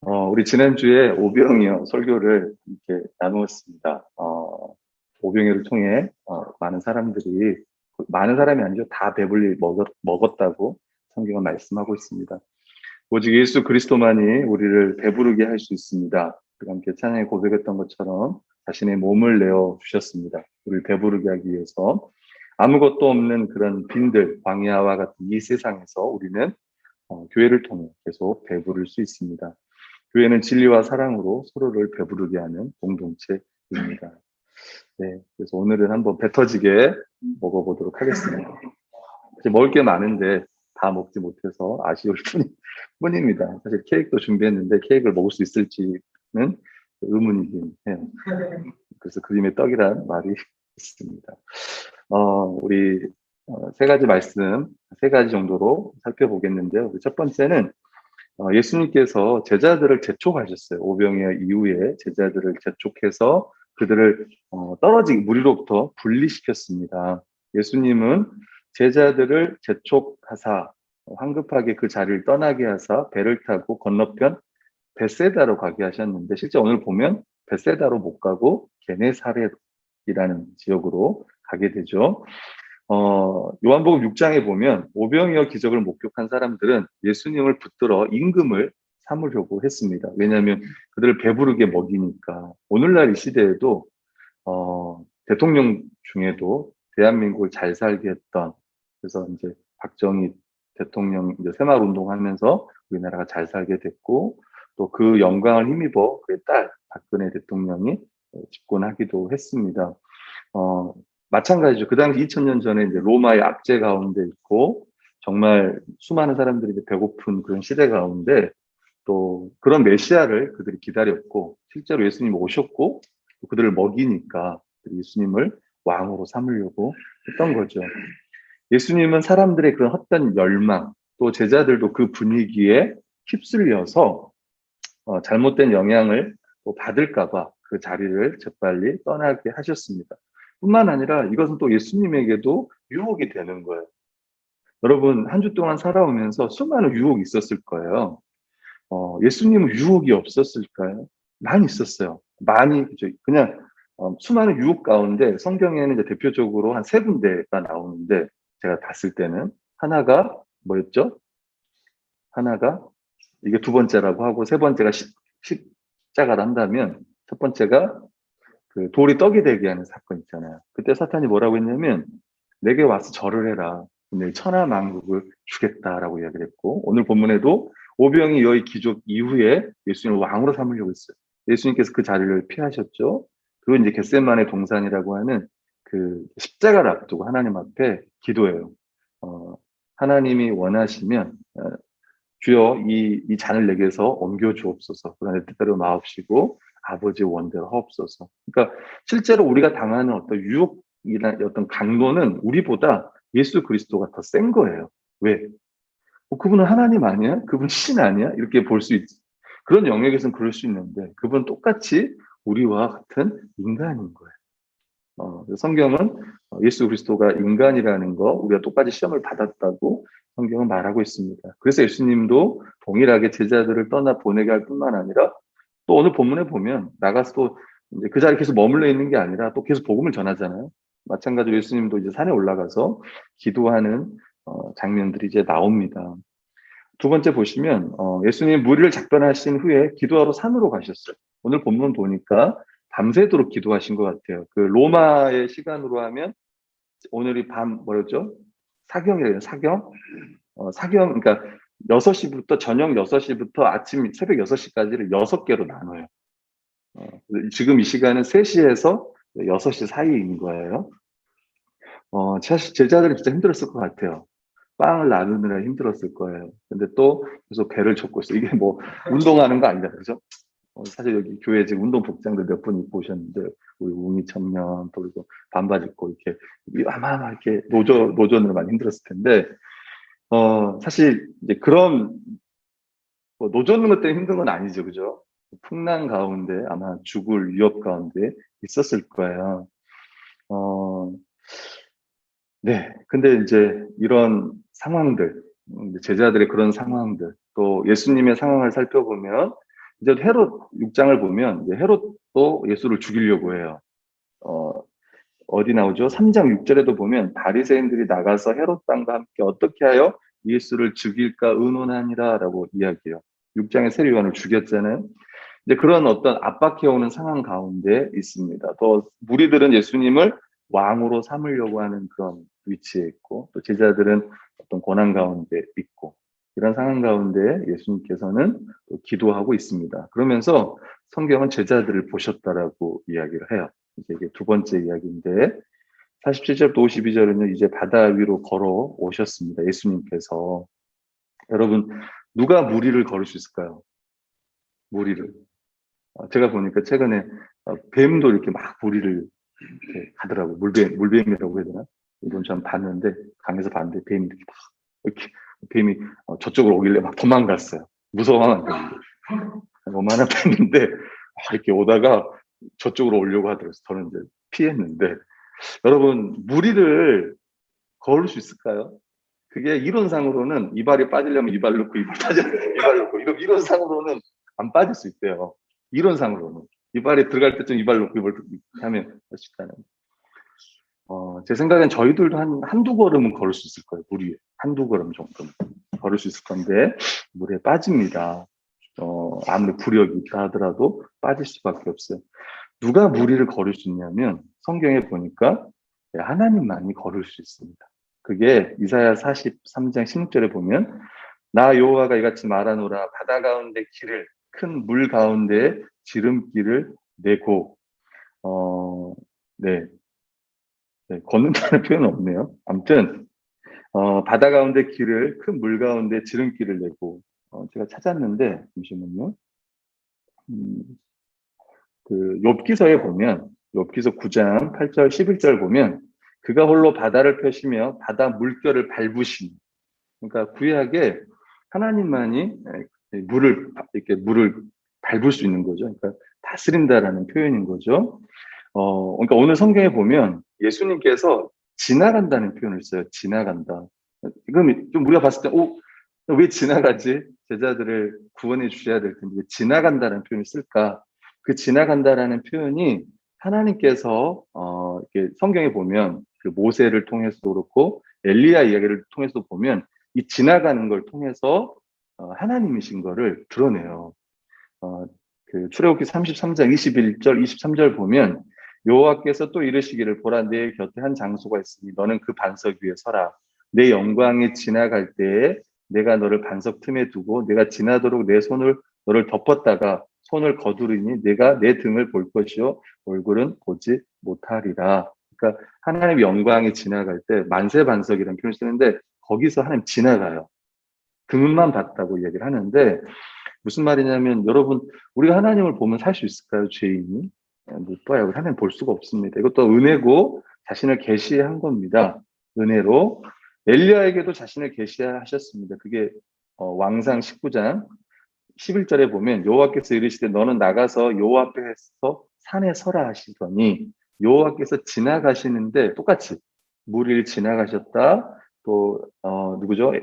우리 지난주에 오병이어 설교를 이렇게 나누었습니다. 오병이어를 통해 많은 사람이 아니죠. 다 배불리 먹었다고 성경은 말씀하고 있습니다. 오직 예수 그리스도만이 우리를 배부르게 할 수 있습니다. 우리가 함께 찬양에 고백했던 것처럼 자신의 몸을 내어 주셨습니다. 우리를 배부르게 하기 위해서 아무것도 없는 그런 빈들, 광야와 같은 이 세상에서 우리는 교회를 통해 계속 배부를 수 있습니다. 교회는 진리와 사랑으로 서로를 배부르게 하는 공동체입니다. 네, 그래서 오늘은 한번 배 터지게 먹어보도록 하겠습니다. 이제 먹을 게 많은데 다 먹지 못해서 아쉬울 뿐입니다. 사실 케이크도 준비했는데 케이크를 먹을 수 있을지는 의문이긴 해요. 그래서 그림의 떡이란 말이 있습니다. 우리 세 가지 말씀, 세 가지 정도로 살펴보겠는데요. 첫 번째는 예수님께서 제자들을 재촉하셨어요. 오병이어 이후에 제자들을 재촉해서 그들을 떨어지게 무리로부터 분리시켰습니다. 예수님은 제자들을 재촉하사 황급하게 그 자리를 떠나게 하사 배를 타고 건너편 벳세다로 가게 하셨는데 실제 오늘 보면 벳세다로 못 가고 게네사렛이라는 지역으로 가게 되죠. 요한복음 6장에 보면 오병이어 기적을 목격한 사람들은 예수님을 붙들어 임금을 삼으려고 했습니다. 왜냐하면 그들을 배부르게 먹이니까. 오늘날 이 시대에도 대통령 중에도 대한민국을 잘 살게 했던, 그래서 이제 박정희 대통령 이제 새마을 운동하면서 우리나라가 잘 살게 됐고, 또 그 영광을 힘입어 그의 딸 박근혜 대통령이 집권하기도 했습니다. 어, 마찬가지죠. 그 당시 2000년 전에 이제 로마의 압제 가운데 있고, 정말 수많은 사람들이 이제 배고픈 그런 시대 가운데 또 그런 메시아를 그들이 기다렸고, 실제로 예수님 오셨고, 또 그들을 먹이니까 예수님을 왕으로 삼으려고 했던 거죠. 예수님은 사람들의 그런 헛된 열망, 또 제자들도 그 분위기에 휩쓸려서 잘못된 영향을 또 받을까봐 그 자리를 재빨리 떠나게 하셨습니다. 뿐만 아니라 이것은 또 예수님에게도 유혹이 되는 거예요. 여러분, 한 주 동안 살아오면서 수많은 유혹이 있었을 거예요. 예수님은 유혹이 없었을까요? 많이 있었어요. 많이, 그죠. 그냥, 수많은 유혹 가운데 성경에는 이제 대표적으로 한 세 군데가 나오는데, 제가 봤을 때는, 하나가 뭐였죠? 하나가, 이게 두 번째라고 하고, 세 번째가 십자가를 한다면, 첫 번째가 그 돌이 떡이 되게 하는 사건 있잖아요. 그때 사탄이 뭐라고 했냐면, 내게 와서 절을 해라. 내 천하만국을 주겠다라고 이야기를 했고, 오늘 본문에도 오병이 여의 기적 이후에 예수님을 왕으로 삼으려고 했어요. 예수님께서 그 자리를 피하셨죠. 그건 이제 겟세마네 동산이라고 하는 그 십자가를 앞두고 하나님 앞에 기도해요. 어, 하나님이 원하시면 주여 이 잔을 내게서 옮겨 주옵소서. 그러나 내 뜻대로 마옵시고 아버지의 원대로 하옵소서. 그러니까 실제로 우리가 당하는 어떤 유혹이나 어떤 강도는 우리보다 예수 그리스도가 더 센 거예요. 왜? 그분은 하나님 아니야? 그분 신 아니야? 이렇게 볼 수 있지. 그런 영역에서는 그럴 수 있는데 그분은 똑같이 우리와 같은 인간인 거예요. 성경은 예수 그리스도가 인간이라는 거, 우리가 똑같이 시험을 받았다고 성경은 말하고 있습니다. 그래서 예수님도 동일하게 제자들을 떠나 보내게 할 뿐만 아니라 또 오늘 본문에 보면 나가서 또 이제 그 자리에 계속 머물러 있는 게 아니라 또 계속 복음을 전하잖아요. 마찬가지로 예수님도 이제 산에 올라가서 기도하는 장면들이 이제 나옵니다. 두 번째 보시면 예수님 무리를 작별하신 후에 기도하러 산으로 가셨어요. 오늘 본문 보니까 밤새도록 기도하신 것 같아요. 그 로마의 시간으로 하면 오늘이 밤 뭐였죠? 사경이래요. 사경. 사경 그러니까 6시부터 저녁 6시부터 아침 새벽 6시까지를 6개로 나눠요. 지금 이 시간은 3시에서 6시 사이인 거예요. 사실 제자들은 진짜 힘들었을 것 같아요. 빵을 나누느라 힘들었을 거예요. 근데 또 계속 배를 쳤고 있어요. 이게 뭐 운동하는 거 아니다, 그죠? 사실 여기 교회 지금 운동 복장들 몇 분 입고 오셨는데 우리 웅이 청년 또 그리고 반바지 입고 이렇게 아마 이렇게 노전으로 많이 힘들었을 텐데 사실 이제 그런 뭐 노젓는 것 때문에 힘든 건 아니죠, 그죠? 풍랑 가운데 아마 죽을 위협 가운데 있었을 거예요. 어, 네. 근데 이제 이런 상황들, 제자들의 그런 상황들, 또 예수님의 상황을 살펴보면 이제 헤롯 6장을 보면 이제 헤롯도 예수를 죽이려고 해요. 어디 나오죠? 3장 6절에도 보면 바리새인들이 나가서 헤롯 왕과 함께 어떻게 하여 예수를 죽일까 의논하니라라고 이야기해요. 6장에 세례 요한을 죽였잖아요. 이제 그런 어떤 압박해오는 상황 가운데 있습니다. 또 무리들은 예수님을 왕으로 삼으려고 하는 그런 위치에 있고, 또 제자들은 어떤 고난 가운데 있고, 이런 상황 가운데 예수님께서는 또 기도하고 있습니다. 그러면서 성경은 제자들을 보셨다라고 이야기를 해요. 이게 두 번째 이야기인데, 47절부터 52절은요, 이제 바다 위로 걸어 오셨습니다. 예수님께서. 여러분, 누가 무리를 걸을 수 있을까요? 무리를. 제가 보니까 최근에 뱀도 이렇게 막 무리를 이렇게 가더라고요. 물뱀이라고 해야 되나? 이건 전 봤는데, 강에서 봤는데, 뱀이 이렇게 뱀이 저쪽으로 오길래 막 도망갔어요. 무서워하는 뱀인데. 요만한 뱀인데, 이렇게 오다가 저쪽으로 오려고 하더라고요. 저는 이제 피했는데, 여러분, 무리를 걸을 수 있을까요? 그게 이론상으로는 이발이 빠지려면 이발 넣고, 이발 빠지려면 이발 넣고, 이론상으로는 안 빠질 수 있대요. 이론상으로는. 이발이 들어갈 때쯤 이발 넣고 이발 하면 할 수 있다는. 제 생각엔 저희들도 한두 걸음은 걸을 수 있을 거예요. 물 위에. 한두 걸음 정도는 걸을 수 있을 건데, 물에 빠집니다. 아무리 부력이 있다 하더라도 빠질 수밖에 없어요. 누가 무리를 걸을 수 있냐면, 성경에 보니까 하나님만이 걸을 수 있습니다. 그게 이사야 43장 16절에 보면, 나 여호와가 이같이 말하노라, 바다 가운데 길을, 큰 물 가운데 지름길을 내고, 네, 걷는다는 표현은 없네요. 아무튼 바다 가운데 길을, 큰 물 가운데 지름길을 내고, 제가 찾았는데 잠시만요. 그 욥기서에 보면, 욥기서 9장 8절 11절 보면, 그가 홀로 바다를 펴시며 바다 물결을 밟으시니, 그러니까 구약에 하나님만이 물을 밟을 수 있는 거죠. 그러니까 다스린다라는 표현인 거죠. 그러니까 오늘 성경에 보면 예수님께서 지나간다는 표현을 써요. 지나간다. 그럼 좀 우리가 봤을 때, 왜 지나가지? 제자들을 구원해 주셔야 될 텐데 왜 지나간다는 표현을 쓸까? 그 지나간다라는 표현이 하나님께서 이렇게 성경에 보면 그 모세를 통해서도 그렇고 엘리야 이야기를 통해서도 보면 이 지나가는 걸 통해서 하나님이신 거를 드러내요. 그 출애굽기 33장 21절 23절 보면 여호와께서 또 이르시기를 보라 내 곁에 한 장소가 있으니 너는 그 반석 위에 서라. 내 영광이 지나갈 때에 내가 너를 반석 틈에 두고 내가 지나도록 내 손을 너를 덮었다가 손을 거두리니 내가 내 등을 볼 것이요 얼굴은 보지 못하리라. 그러니까 하나님의 영광이 지나갈 때 만세 반석이라는 표현을 쓰는데 거기서 하나님 지나가요. 그물만 봤다고 얘기를 하는데 무슨 말이냐면 여러분 우리가 하나님을 보면 살 수 있을까요? 죄인이? 못 봐요. 하나님 볼 수가 없습니다. 이것도 은혜고 자신을 계시한 겁니다. 은혜로 엘리야에게도 자신을 계시하셨습니다. 그게 왕상 19장 11절에 보면 여호와께서 이르시되 너는 나가서 여호와 앞에서 산에 서라 하시더니 여호와께서 지나가시는데 똑같이 무리를 지나가셨다. 또 누구죠?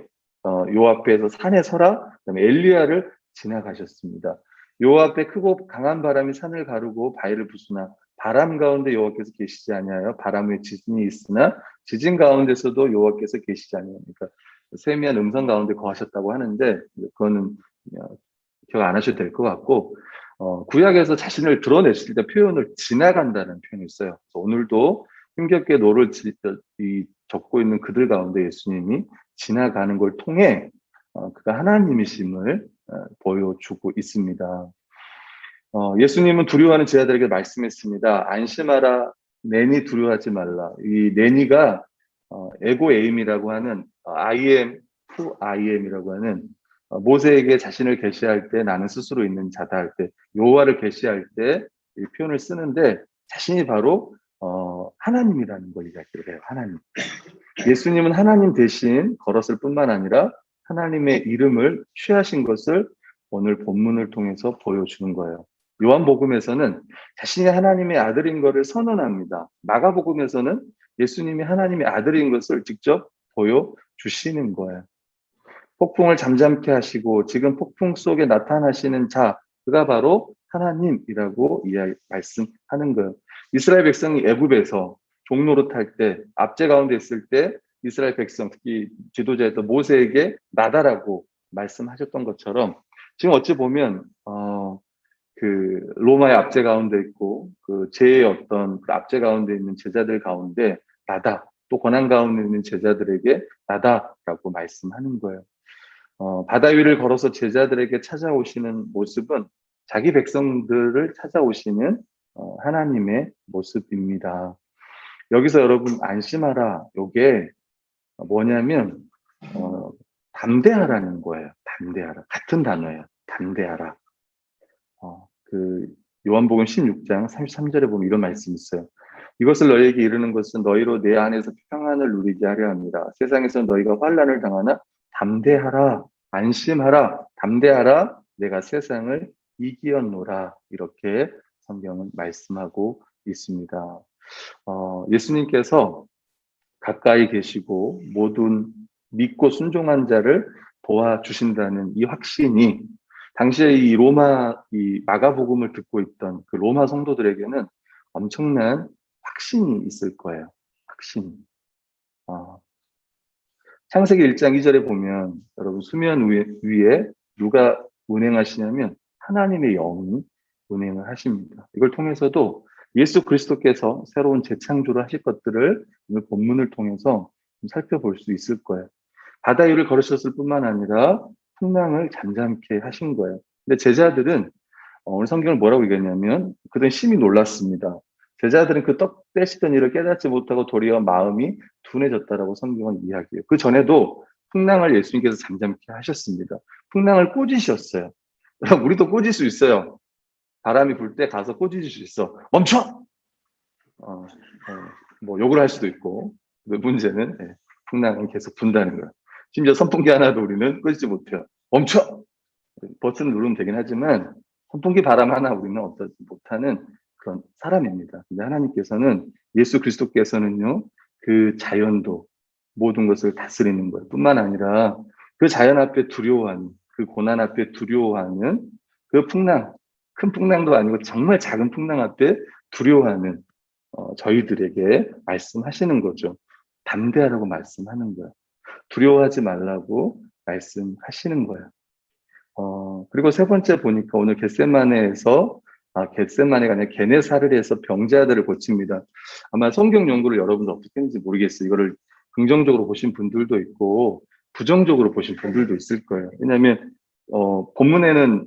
여호와 앞에서 산에 서라. 그다음에 엘리야를 지나가셨습니다. 여호와 앞에 크고 강한 바람이 산을 가르고 바위를 부수나 바람 가운데 여호와께서 계시지 아니하여 바람 위에 지진이 있으나 지진 가운데서도 여호와께서 계시지 아니하여. 그러니까 세미한 음성 가운데 거하셨다고 하는데 그거는 기억 안 하셔도 될 것 같고 구약에서 자신을 드러냈을 때 표현을 지나간다는 표현이 있어요. 오늘도 힘겹게 노를 적고 있는 그들 가운데 예수님이 지나가는 걸 통해 그가 하나님이심을 보여주고 있습니다. 예수님은 두려워하는 제자들에게 말씀했습니다. 안심하라, 내니 두려워하지 말라. 이 내니가 에고 에임이라고 하는 I am who I am이라고 하는 모세에게 자신을 계시할 때 나는 스스로 있는 자다 할 때 여호와를 계시할 때 이 표현을 쓰는데 자신이 바로 하나님이라는 걸 이야기를 해요. 하나님. 예수님은 하나님 대신 걸었을 뿐만 아니라 하나님의 이름을 취하신 것을 오늘 본문을 통해서 보여주는 거예요. 요한복음에서는 자신이 하나님의 아들인 것을 선언합니다. 마가복음에서는 예수님이 하나님의 아들인 것을 직접 보여주시는 거예요. 폭풍을 잠잠케 하시고 지금 폭풍 속에 나타나시는 자, 그가 바로 하나님이라고 말씀하는 거예요. 이스라엘 백성이 애굽에서 종로로 탈 때, 압제 가운데 있을 때 이스라엘 백성, 특히 지도자였던 모세에게 나다라고 말씀하셨던 것처럼 지금 어찌 보면 그 로마의 압제 가운데 있고 그 제의 어떤 그 압제 가운데 있는 제자들 가운데 나다, 또 고난 가운데 있는 제자들에게 나다라고 말씀하는 거예요. 바다 위를 걸어서 제자들에게 찾아오시는 모습은 자기 백성들을 찾아오시는 하나님의 모습입니다. 여기서 여러분 안심하라, 요게 뭐냐면 담대하라는 거예요. 담대하라. 같은 단어예요. 담대하라. 그 요한복음 16장 33절에 보면 이런 말씀이 있어요. 이것을 너희에게 이르는 것은 너희로 내 안에서 평안을 누리게 하려 합니다. 세상에서 너희가 환난을 당하나 담대하라, 안심하라, 담대하라, 내가 세상을 이기었노라. 이렇게 성경은 말씀하고 있습니다. 예수님께서 가까이 계시고 모든 믿고 순종한 자를 도와주신다는 이 확신이 당시에 이 마가복음을 듣고 있던 그 로마 성도들에게는 엄청난 확신이 있을 거예요. 확신. 창세기 1장 2절에 보면 여러분 수면 위에 누가 운행하시냐면 하나님의 영이 운행을 하십니다. 이걸 통해서도 예수 그리스도께서 새로운 재창조를 하실 것들을 오늘 본문을 통해서 살펴볼 수 있을 거예요. 바다 위를 걸으셨을 뿐만 아니라 풍랑을 잠잠케 하신 거예요. 근데 제자들은 오늘 성경을 뭐라고 얘기했냐면 그들은 심히 놀랐습니다. 제자들은 그 떡 떼시던 일을 깨닫지 못하고 도리어 마음이 둔해졌다라고 성경은 이야기해요. 그 전에도 풍랑을 예수님께서 잠잠케 하셨습니다. 풍랑을 꾸짖으셨어요. 우리도 꾸짖을 수 있어요. 바람이 불 때 가서 꾸짖을 수 있어. 멈춰! 뭐 욕을 할 수도 있고. 문제는 풍랑은 계속 분다는 거예요. 심지어 선풍기 하나도 우리는 끄지 못해요. 멈춰! 버튼을 누르면 되긴 하지만 선풍기 바람 하나 우리는 어떠지 못하는 그런 사람입니다. 근데 하나님께서는 예수 그리스도께서는요, 그 자연도 모든 것을 다스리는 것 뿐만 아니라 그 자연 앞에 두려워하는, 그 고난 앞에 두려워하는 그 풍랑, 큰 풍랑도 아니고 정말 작은 풍랑 앞에 두려워하는 저희들에게 말씀하시는 거죠. 담대하라고 말씀하는 거예요. 두려워하지 말라고 말씀하시는 거예요. 그리고 세 번째 보니까 오늘 겟세마네가 아니라 게네사르에서 병자들을 고칩니다. 아마 성경 연구를 여러분들 어떻게 했는지 모르겠어요. 이거를 긍정적으로 보신 분들도 있고 부정적으로 보신 분들도 있을 거예요. 왜냐하면 본문에는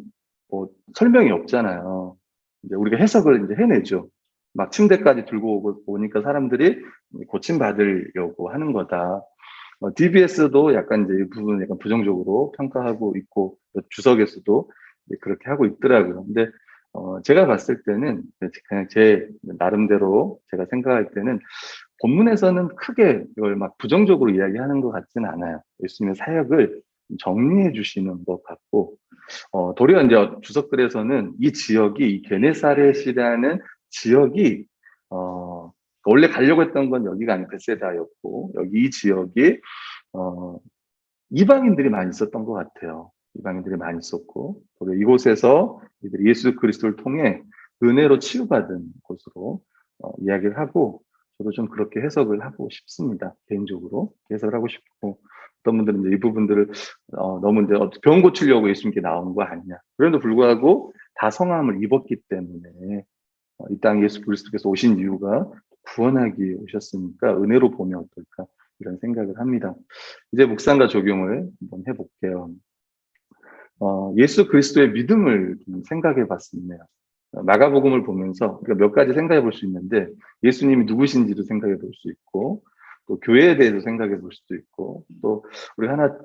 뭐 설명이 없잖아요. 이제 우리가 해석을 이제 해내죠. 막 침대까지 들고 오니까 사람들이 고침 받으려고 하는 거다. DBS도 약간 이제 이 부분을 약간 부정적으로 평가하고 있고, 주석에서도 그렇게 하고 있더라고요. 근데, 제가 봤을 때는, 그냥 제 나름대로 제가 생각할 때는, 본문에서는 크게 이걸 막 부정적으로 이야기하는 것 같지는 않아요. 예수님의 사역을 정리해 주시는 것 같고, 도리어 이제 주석들에서는 이 지역이, 이 게네사렛이라는 지역이, 원래 가려고 했던 건 여기가 아닌 벳세다였고, 여기 이 지역이, 이방인들이 많이 있었던 것 같아요. 이방인들이 많이 있었고, 그리고 이곳에서 이들이 예수 그리스도를 통해 은혜로 치유받은 곳으로 이야기를 하고, 저도 좀 그렇게 해석을 하고 싶습니다. 개인적으로 해석을 하고 싶고, 어떤 분들은 이제 이 부분들을 너무 이제 병 고치려고 예수님께 나온 거 아니냐. 그럼에도 불구하고 다 성함을 입었기 때문에 이 땅 예수 그리스도께서 오신 이유가 구원하기 오셨으니까 은혜로 보면 어떨까 이런 생각을 합니다. 이제 묵상과 적용을 한번 해볼게요. 예수 그리스도의 믿음을 좀 생각해 봤습니다. 마가복음을 보면서 몇 가지 생각해 볼 수 있는데 예수님이 누구신지도 생각해 볼 수 있고 또 교회에 대해서 생각해 볼 수도 있고 또 우리 하나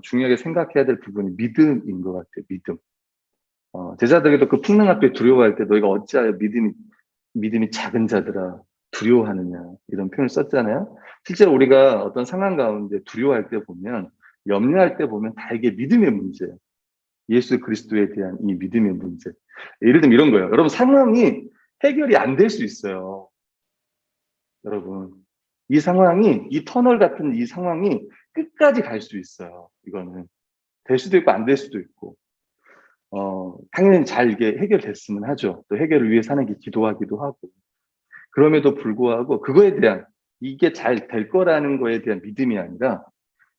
중요하게 생각해야 될 부분이 믿음인 것 같아요. 믿음. 제자들에게도 그 풍랑 앞에 두려워할 때 너희가 어찌하여 믿음이 작은 자들아 두려워하느냐 이런 표현을 썼잖아요. 실제로 우리가 어떤 상황 가운데 두려워할 때 보면 염려할 때 보면 다 이게 믿음의 문제예요. 예수 그리스도에 대한 이 믿음의 문제. 예를 들면 이런 거예요. 여러분 상황이 해결이 안 될 수 있어요. 여러분 이 상황이 이 터널 같은 이 상황이 끝까지 갈 수 있어요. 이거는 될 수도 있고 안 될 수도 있고 당연히 잘 이게 해결됐으면 하죠. 또 해결을 위해 사는 게 기도하기도 하고. 그럼에도 불구하고 그거에 대한 이게 잘 될 거라는 거에 대한 믿음이 아니라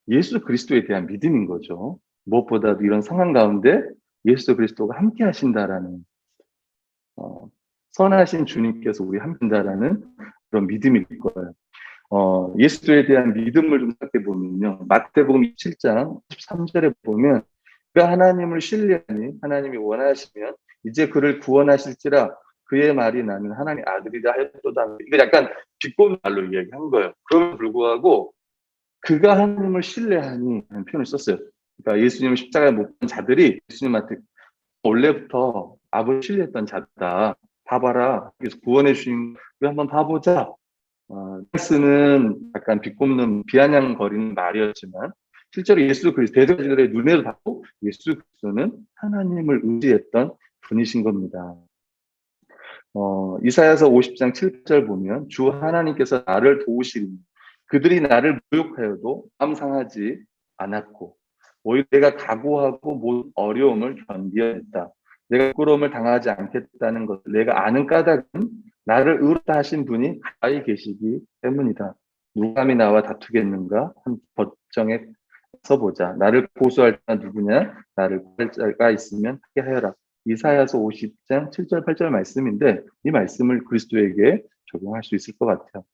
예수 그리스도에 대한 믿음인 거죠. 무엇보다도 이런 상황 가운데 예수 그리스도가 함께 하신다라는 어, 선하신 주님께서 우리 함께 한다라는 그런 믿음일 거예요. 예수에 대한 믿음을 좀 생각해 보면요. 마태복음 27장 13절에 보면 그가 하나님을 신뢰하니 하나님이 원하시면 이제 그를 구원하실지라 그의 말이 나는 하나님 아들이라 하였도다. 이거 약간 비꼬는 말로 이야기한 거예요. 그럼에도 불구하고 그가 하나님을 신뢰하니 하는 표현을 썼어요. 그러니까 예수님을 십자가에 못 본 자들이 예수님한테 원래부터 아버지 신뢰했던 자다. 봐봐라. 그래서 구원해 주신 우리 한번 봐보자. 스 약간 비꼽는 비아냥거리는 말이었지만 실제로 예수 그리스도 대적들의 눈에도 닿고 예수 그리스도는 하나님을 의지했던 분이신 겁니다. 이사야서 50장 7절 보면 주 하나님께서 나를 도우시리니 그들이 나를 모욕하여도 마음 상하지 않았고 오히려 내가 각오하고 모든 어려움을 견디어냈다. 내가 부끄러움을 당하지 않겠다는 것을 내가 아는 까닭은 나를 의롭다 하신 분이 가까이 계시기 때문이다. 누가 감히 나와 다투겠는가? 한 법정에 서보자. 나를 고소할 자가 누구냐? 나를 구할 자가 있으면 하게 하여라. 이사야서 50장 7절 8절 말씀인데 이 말씀을 그리스도에게 적용할 수 있을 것 같아요.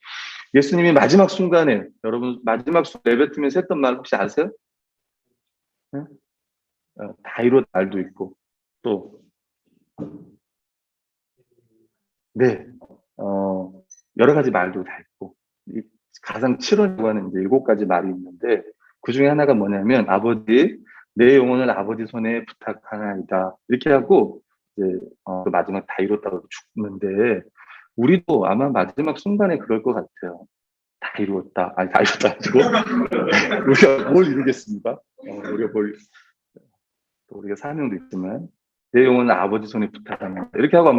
예수님이 마지막 순간에 여러분 마지막 순간 내뱉으면서 했던 말 혹시 아세요? 네? 다 이뤘다 말도 있고 또 네, 여러 가지 말도 다 있고 가장 7월이라고 하는 이제 7가지 말이 있는데 그 중에 하나가 뭐냐면 아버지 내 영혼을 아버지 손에 부탁하나이다 이렇게 하고 이제 마지막 다 이뤘다고 죽는데 우리도 아마 마지막 순간에 그럴 것 같아요. 다 이루었다. 아니 다 이뤘다 가지고 우리가 뭘 이루겠습니까? 우리가 사명도 있지만 내 영혼은 아버지 손에 부탁하나이다 이렇게 하고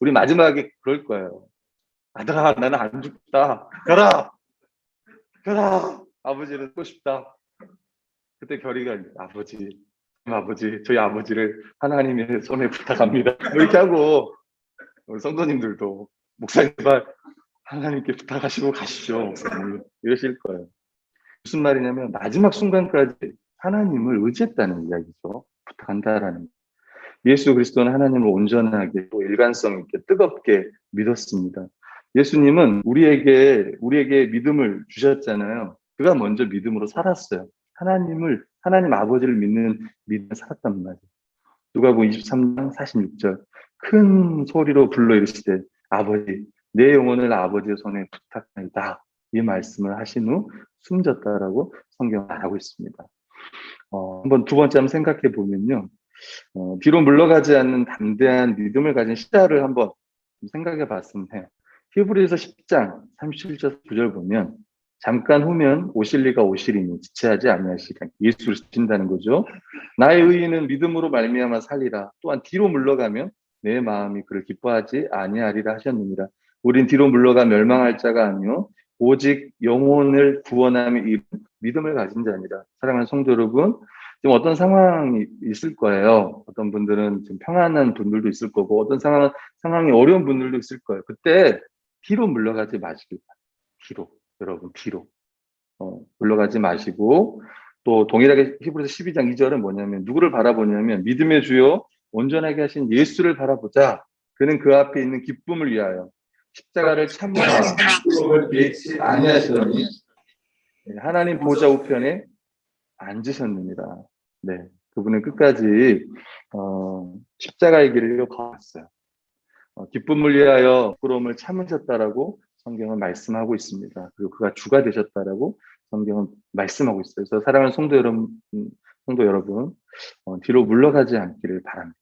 우리 마지막에 그럴 거예요. 아들아 나는 안 죽다. 가라. 가라. 아버지를 듣고 싶다. 그때 결의가 아버지, 저희 아버지를 하나님의 손에 부탁합니다. 이렇게 하고 우리 성도님들도 목사님 제발 하나님께 부탁하시고 가십시오. 목사님 이러실 거예요. 무슨 말이냐면 마지막 순간까지 하나님을 의지했다는 이야기죠. 부탁한다라는. 예수 그리스도는 하나님을 온전하게 또 일관성 있게 뜨겁게 믿었습니다. 예수님은 우리에게 믿음을 주셨잖아요. 그가 먼저 믿음으로 살았어요. 하나님 아버지를 믿는 믿음을 살았단 말이에요. 누가복음 23장 46절 큰 소리로 불러 이르시되 아버지 내 영혼을 아버지의 손에 부탁하이다. 이 말씀을 하신 후 숨졌다라고 성경은 말하고 있습니다. 한번 두 번째 한번 생각해 보면요. 뒤로 물러가지 않는 담대한 믿음을 가진 시자를 한번 생각해 봤으면 해요. 히브리서 10장 37절 9절 보면 잠깐 후면 오실 리가 오시리니 지체하지 아니하시리라. 예수를 지킨다는 거죠. 나의 의인은 믿음으로 말미암아 살리라. 또한 뒤로 물러가면 내 마음이 그를 기뻐하지 아니하리라 하셨느니라. 우린 뒤로 물러가 멸망할 자가 아니요 오직 영혼을 구원함이 이 믿음을 가진 자니라. 사랑하는 성도 여러분, 지금 어떤 상황이 있을 거예요. 어떤 분들은 좀 평안한 분들도 있을 거고, 어떤 상황이 어려운 분들도 있을 거예요. 그때 뒤로 물러가지 마시길 바랍니다. 뒤로, 여러분, 뒤로. 물러가지 마시고, 또 동일하게 히브리서 12장 2절은 뭐냐면, 누구를 바라보냐면, 믿음의 주요 온전하게 하신 예수를 바라보자. 그는 그 앞에 있는 기쁨을 위하여 십자가를 참으사 부끄러움을 비치 아니하시더니 하나님 보좌 우편에 앉으셨느니라. 네, 그분은 끝까지 십자가의 길을 걸었어요. 기쁨을 위하여 부끄러움을 참으셨다라고 성경은 말씀하고 있습니다. 그리고 그가 주가 되셨다라고 성경은 말씀하고 있어요. 그래서 사랑하는 성도 여러분, 뒤로 물러가지 않기를 바랍니다.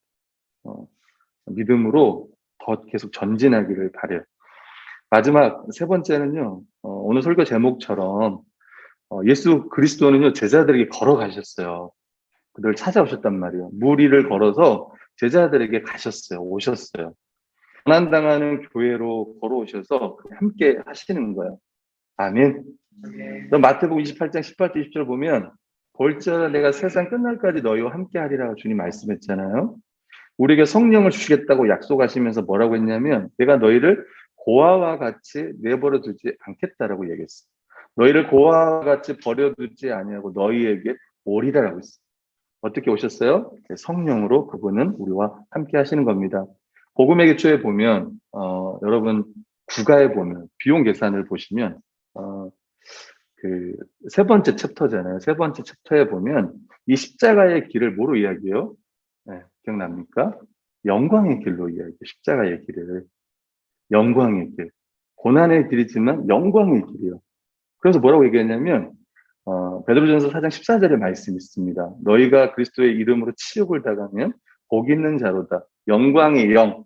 믿음으로 더 계속 전진하기를 바래요. 마지막 세 번째는요. 오늘 설교 제목처럼 예수 그리스도는요 제자들에게 걸어가셨어요. 그들 찾아오셨단 말이에요. 무리를 걸어서 제자들에게 가셨어요. 오셨어요. 고난당하는 교회로 걸어오셔서 함께 하시는 거예요. 아멘. 마태복음 28장 18절 20절 보면 볼지어다 내가 세상 끝날까지 너희와 함께 하리라고 주님 말씀했잖아요. 우리에게 성령을 주시겠다고 약속하시면서 뭐라고 했냐면 내가 너희를 고아와 같이 내버려 두지 않겠다라고 얘기했어. 너희를 고아와 같이 버려두지 아니하고 너희에게 오리라라고 했어. 어떻게 오셨어요? 성령으로 그분은 우리와 함께 하시는 겁니다. 복음의 기초에 보면 여러분 구가에 보면 비용 계산을 보시면 그 세 번째 챕터잖아요. 세 번째 챕터에 보면 이 십자가의 길을 뭐로 이야기해요? 네, 기억납니까? 영광의 길로 이야기해요. 십자가의 길을. 영광의 길. 고난의 길이지만 영광의 길이요. 그래서 뭐라고 얘기했냐면 베드로전서 4장 14절의 말씀이 있습니다. 너희가 그리스도의 이름으로 치욕을 당하면 복 있는 자로다. 영광의 영,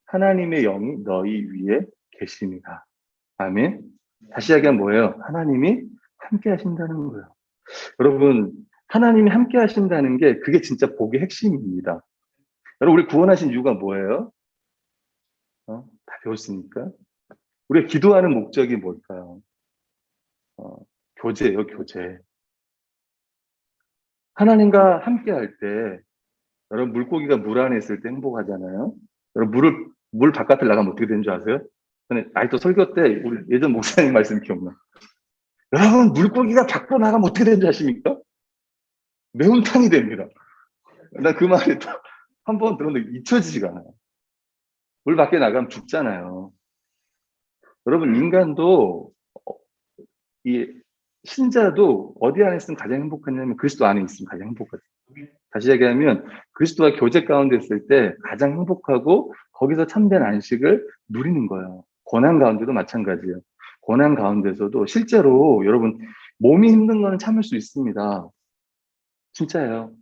하나님의 영이 너희 위에 계십니다. 아멘. 다시 이야기하면 뭐예요? 하나님이 함께 하신다는 거예요. 여러분, 하나님이 함께 하신다는 게 그게 진짜 복의 핵심입니다. 여러분, 우리 구원하신 이유가 뭐예요? 다 배웠으니까. 우리가 기도하는 목적이 뭘까요? 교제예요, 교제. 하나님과 함께 할 때, 여러분, 물고기가 물 안에 있을 때 행복하잖아요. 여러분, 물 바깥을 나가면 어떻게 되는 줄 아세요? 근데 아직도 설교 때, 우리 예전 목사님 말씀 기억나. 여러분, 물고기가 밖으로 나가면 어떻게 되는 줄 아십니까? 매운탕이 됩니다. 나 그 말이 또 한 번 들었는데 잊혀지지가 않아요. 물 밖에 나가면 죽잖아요. 여러분, 인간도, 이 신자도 어디 안에 있으면 가장 행복하냐면 그리스도 안에 있으면 가장 행복하죠. 다시 얘기하면 그리스도와 교제 가운데 있을 때 가장 행복하고 거기서 참된 안식을 누리는 거예요. 고난 가운데도 마찬가지예요. 고난 가운데서도 실제로 여러분 몸이 힘든 거는 참을 수 있습니다. 진짜예요.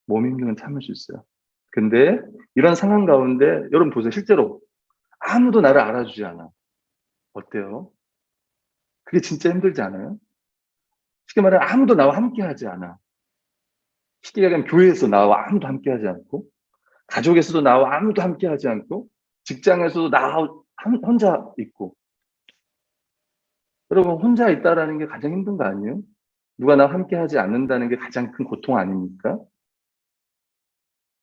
몸이 힘든 건 참을 수 있어요. 근데 이런 상황 가운데 여러분 보세요. 실제로 아무도 나를 알아주지 않아. 어때요? 그게 진짜 힘들지 않아요? 쉽게 말하면 아무도 나와 함께 하지 않아. 쉽게 얘기하면 교회에서 나와 아무도 함께 하지 않고, 가족에서도 나와 아무도 함께 하지 않고, 직장에서도 나 혼자 있고. 여러분, 혼자 있다라는 게 가장 힘든 거 아니에요? 누가 나와 함께 하지 않는다는 게 가장 큰 고통 아닙니까?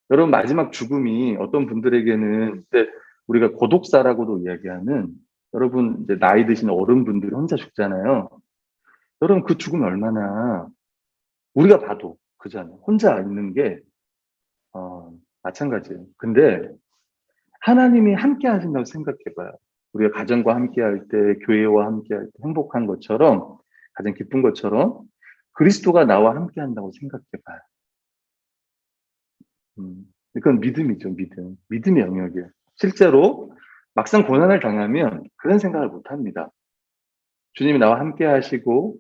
여러분, 마지막 죽음이 어떤 분들에게는, 이제 우리가 고독사라고도 이야기하는, 여러분, 이제 나이 드신 어른분들이 혼자 죽잖아요. 여러분, 그 죽음이 얼마나, 우리가 봐도 그잖아요. 혼자 있는 게, 마찬가지예요. 근데 하나님이 함께 하신다고 생각해 봐요. 우리가 가정과 함께 할 때, 교회와 함께 할 때 행복한 것처럼, 가장 기쁜 것처럼 그리스도가 나와 함께 한다고 생각해 봐요. 그건 믿음이죠, 믿음. 믿음의 영역이에요. 실제로 막상 고난을 당하면 그런 생각을 못 합니다. 주님이 나와 함께 하시고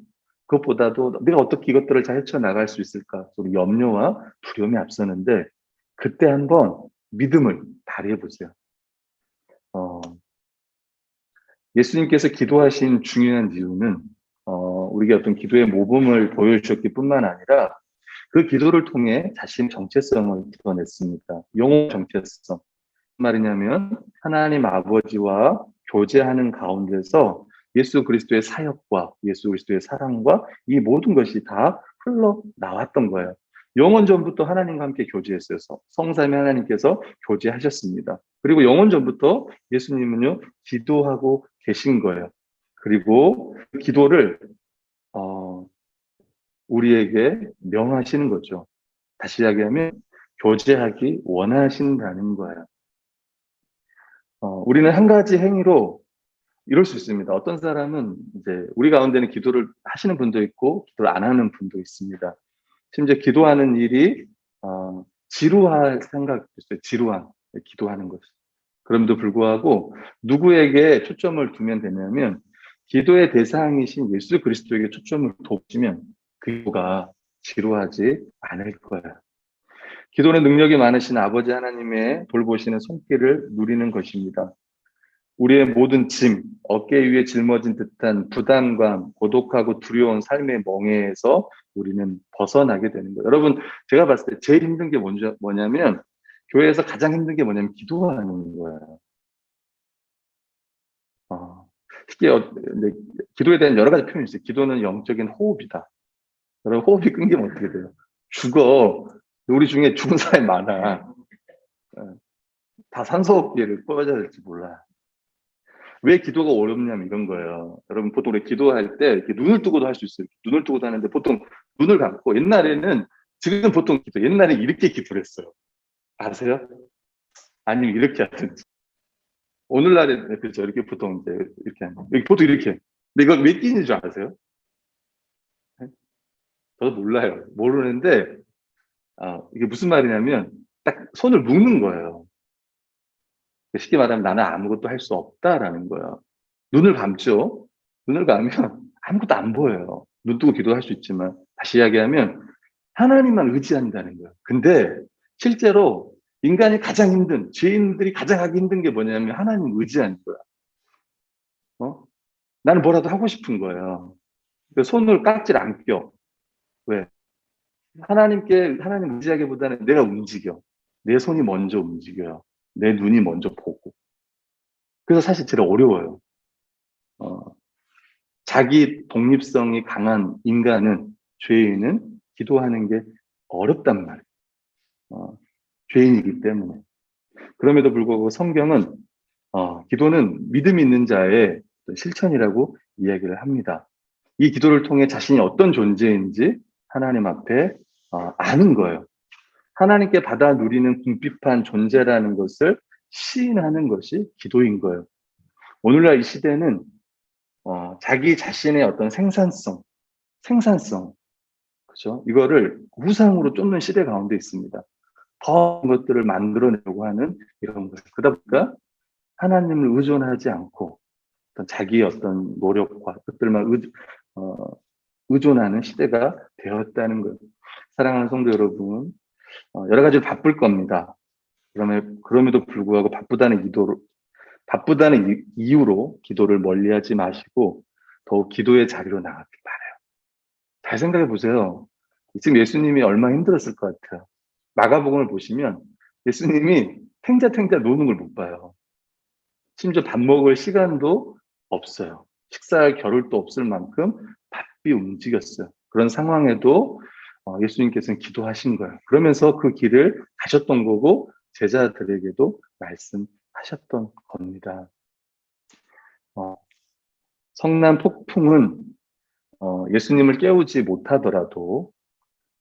그것보다도 내가 어떻게 이것들을 잘 헤쳐나갈 수 있을까? 우리 염려와 두려움이 앞서는데 그때 한번 믿음을 발휘해 보세요. 예수님께서 기도하신 중요한 이유는 우리가 어떤 기도의 모범을 보여주셨기 뿐만 아니라 그 기도를 통해 자신의 정체성을 드러냈습니다. 영혼 정체성. 무슨 말이냐면 하나님 아버지와 교제하는 가운데서 예수 그리스도의 사역과 예수 그리스도의 사랑과 이 모든 것이 다 흘러나왔던 거예요. 영원 전부터 하나님과 함께 교제했어요. 성삼위 하나님께서 교제하셨습니다. 그리고 영원 전부터 예수님은요 기도하고 계신 거예요. 그리고 기도를 우리에게 명하시는 거죠. 다시 이야기하면 교제하기 원하신다는 거예요. 우리는 한 가지 행위로 이럴 수 있습니다. 어떤 사람은 이제 우리 가운데는 기도를 하시는 분도 있고 기도를 안 하는 분도 있습니다. 심지어 기도하는 일이 지루할 생각도 있어요. 지루한 기도하는 것. 그럼에도 불구하고 누구에게 초점을 두면 되냐면 기도의 대상이신 예수 그리스도에게 초점을 둬주시면 그 기도가 지루하지 않을 거예요. 기도는 능력이 많으신 아버지 하나님의 돌보시는 손길을 누리는 것입니다. 우리의 모든 짐, 어깨 위에 짊어진 듯한 부담감, 고독하고 두려운 삶의 멍에에서 우리는 벗어나게 되는 거예요. 여러분, 제가 봤을 때 제일 힘든 게 뭐냐면 교회에서 가장 힘든 게 뭐냐면 기도하는 거예요. 특히 기도에 대한 여러 가지 표현이 있어요. 기도는 영적인 호흡이다. 여러분, 호흡이 끊기면 어떻게 돼요? 죽어. 우리 중에 죽은 사람이 많아. 다 산소호흡기를 꽂아야 될지 몰라요. 왜 기도가 어렵냐면 이런 거예요. 여러분 보통 우리 기도할 때 이렇게 눈을 뜨고도 할 수 있어요. 눈을 뜨고도 하는데 보통 눈을 감고 옛날에는 지금 보통 기도 옛날에 이렇게 기도를 했어요. 아세요? 아니면 이렇게 하든지. 오늘날에 그렇죠. 이렇게 보통 이제 이렇게 하는 거. 보통 이렇게. 근데 이거 왜 끼는 줄 아세요? 네? 저도 몰라요. 모르는데 이게 무슨 말이냐면 딱 손을 묶는 거예요. 쉽게 말하면 나는 아무것도 할 수 없다라는 거예요. 눈을 감죠. 눈을 감으면 아무것도 안 보여요. 눈 뜨고 기도할 수 있지만 다시 이야기하면 하나님만 의지한다는 거예요. 근데 실제로 인간이 가장 힘든 죄인들이 가장 하기 힘든 게 뭐냐면 하나님 의지하는 거야. 나는 뭐라도 하고 싶은 거예요. 손을 깍질 안 껴. 왜? 하나님 의지하기보다는 내가 움직여. 내 손이 먼저 움직여요. 내 눈이 먼저 보고. 그래서 사실 제일 어려워요. 어, 자기 독립성이 강한 인간은, 죄인은 기도하는 게 어렵단 말이에요. 죄인이기 때문에. 그럼에도 불구하고 성경은 기도는 믿음 있는 자의 실천이라고 이야기를 합니다. 이 기도를 통해 자신이 어떤 존재인지 하나님 앞에 아는 거예요. 하나님께 받아 누리는 궁핍한 존재라는 것을 시인하는 것이 기도인 거예요. 오늘날 이 시대는 자기 자신의 어떤 생산성, 그죠? 이거를 우상으로 쫓는 시대 가운데 있습니다. 더 것들을 만들어내려고 하는 이런 것을. 그러다 보니까 하나님을 의존하지 않고 자기의 어떤 노력과 그것들만 의존하는 시대가 되었다는 거예요. 사랑하는 성도 여러분, 여러 가지로 바쁠 겁니다. 그럼에도 불구하고 바쁘다는 이유로 기도를 멀리하지 마시고 더욱 기도의 자리로 나가길 바라요. 잘 생각해 보세요. 지금 예수님이 얼마나 힘들었을 것 같아요. 마가복음을 보시면 예수님이 탱자탱자 노는 걸 못 봐요. 심지어 밥 먹을 시간도 없어요. 식사할 겨를도 없을 만큼 바삐 움직였어요. 그런 상황에도 예수님께서는 기도하신 거예요. 그러면서 그 길을 가셨던 거고 제자들에게도 말씀하셨던 겁니다. 성난 폭풍은 예수님을 깨우지 못하더라도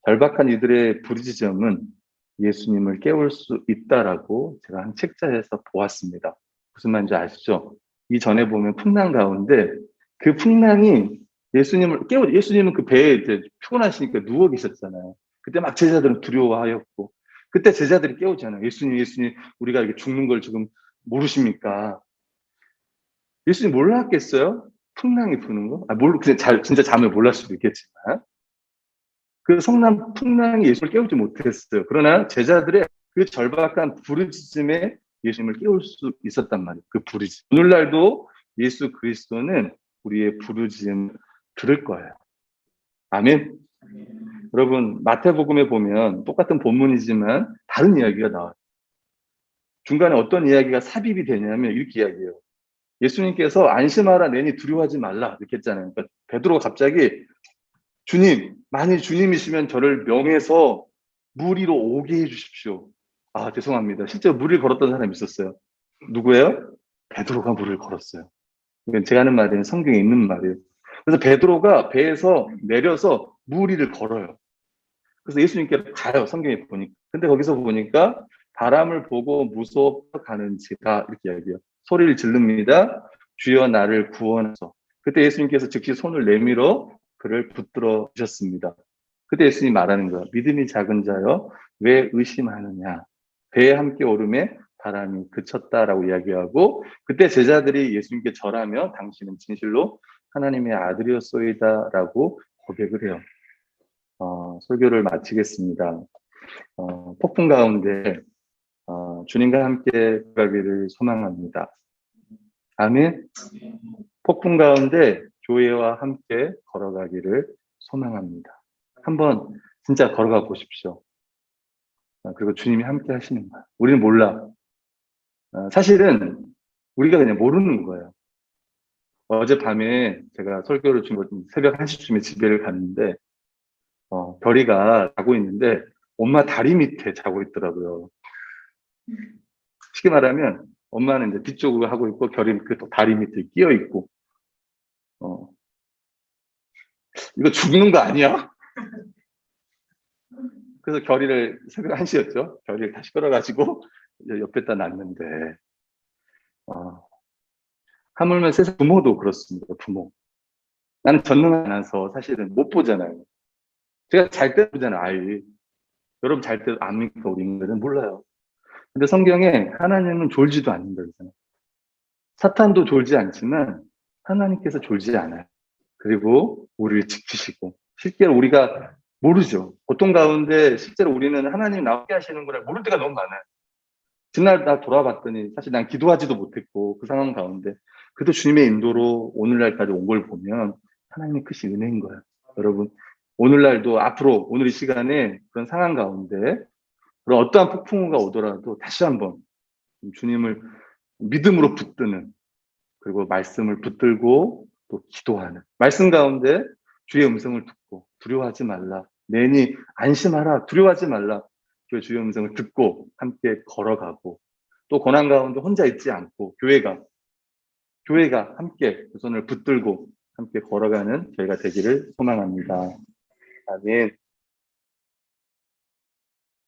절박한 이들의 부르짖음은 예수님을 깨울 수 있다라고 제가 한 책자에서 보았습니다. 무슨 말인지 아시죠? 이 전에 보면 풍랑 가운데 그 풍랑이 예수님은 그 배에 이제 피곤하시니까 누워 계셨잖아요. 그때 막 제자들은 두려워하였고, 그때 제자들이 깨우잖아요. 예수님, 우리가 이렇게 죽는 걸 지금 모르십니까? 예수님 몰랐겠어요? 풍랑이 부는 거? 진짜 잠을 몰랐을 수도 있겠지만. 그 성난 풍랑이 예수를 깨우지 못했어요. 그러나 제자들의 그 절박한 부르짖음에 예수님을 깨울 수 있었단 말이에요. 그 부르짖음. 오늘날도 예수 그리스도는 우리의 부르짖음 들을 거예요. 아멘. 여러분 마태복음에 보면 똑같은 본문이지만 다른 이야기가 나와요. 중간에 어떤 이야기가 삽입이 되냐면 이렇게 이야기해요. 예수님께서 안심하라 내니 두려워하지 말라 이렇게 했잖아요. 그러니까 베드로가 갑자기 주님, 만일 주님이시면 저를 명해서 물 위로 오게 해주십시오. 죄송합니다. 실제로 물을 걸었던 사람이 있었어요. 누구예요? 베드로가 물을 걸었어요. 이건 제가 하는 말은 성경에 있는 말이에요. 그래서 베드로가 배에서 내려서 물 위를 걸어요. 그래서 예수님께 가요. 성경에 보니까. 근데 거기서 보니까 바람을 보고 무서워 가는지라 이렇게 이야기해요. 소리를 지릅니다. 주여 나를 구원하소서. 그때 예수님께서 즉시 손을 내밀어 그를 붙들어 주셨습니다. 그때 예수님이 말하는 거예요. 믿음이 작은 자여 왜 의심하느냐. 배에 함께 오름에 바람이 그쳤다라고 이야기하고 그때 제자들이 예수님께 절하며 당신은 진실로 하나님의 아들이었소이다라고 고백을 해요. 설교를 마치겠습니다. 폭풍 가운데 주님과 함께 가기를 소망합니다. 아멘. 폭풍 가운데 교회와 함께 걸어가기를 소망합니다. 한번 진짜 걸어가 보십시오. 그리고 주님이 함께 하시는 거야. 우리는 몰라. 사실은 우리가 그냥 모르는 거예요. 어젯밤에 제가 설교를 새벽 1시쯤에 집에를 갔는데 별이가 자고 있는데 엄마 다리 밑에 자고 있더라고요. 쉽게 말하면 엄마는 이제 뒤쪽으로 하고 있고 결이 그 또 다리 밑에 끼어 있고 어, 이거 죽는 거 아니야? 그래서 결의를 새벽 1시였죠. 결의를 다시 끌어가지고 이제 옆에다 놨는데 하물며 세상 부모도 그렇습니다. 부모. 나는 전능 않아서 사실은 못 보잖아요. 제가 잘 때 보잖아요. 아이. 여러분 잘 때 압니까? 우리 인간들은 몰라요. 근데 성경에 하나님은 졸지도 않는다 그러잖아요. 사탄도 졸지 않지만 하나님께서 졸지 않아요. 그리고 우리를 지키시고 실제로 우리가 모르죠. 고통 가운데 실제로 우리는 하나님 나오게 하시는 걸 모를 때가 너무 많아요. 지난 나 돌아봤더니 사실 난 기도하지도 못했고 그 상황 가운데 그래도 주님의 인도로 오늘날까지 온 걸 보면 하나님의 크신 은혜인 거예요. 여러분 오늘날도 앞으로 오늘 이 시간에 그런 상황 가운데 그런 어떠한 폭풍우가 오더라도 다시 한번 주님을 믿음으로 붙드는 그리고 말씀을 붙들고 또 기도하는 말씀 가운데 주의 음성을 듣고 두려워하지 말라 내니 안심하라 두려워하지 말라 그 주의 음성을 듣고 함께 걸어가고 또 고난 가운데 혼자 있지 않고 교회가 함께 그 손을 붙들고 함께 걸어가는 저희가 되기를 소망합니다. 아멘.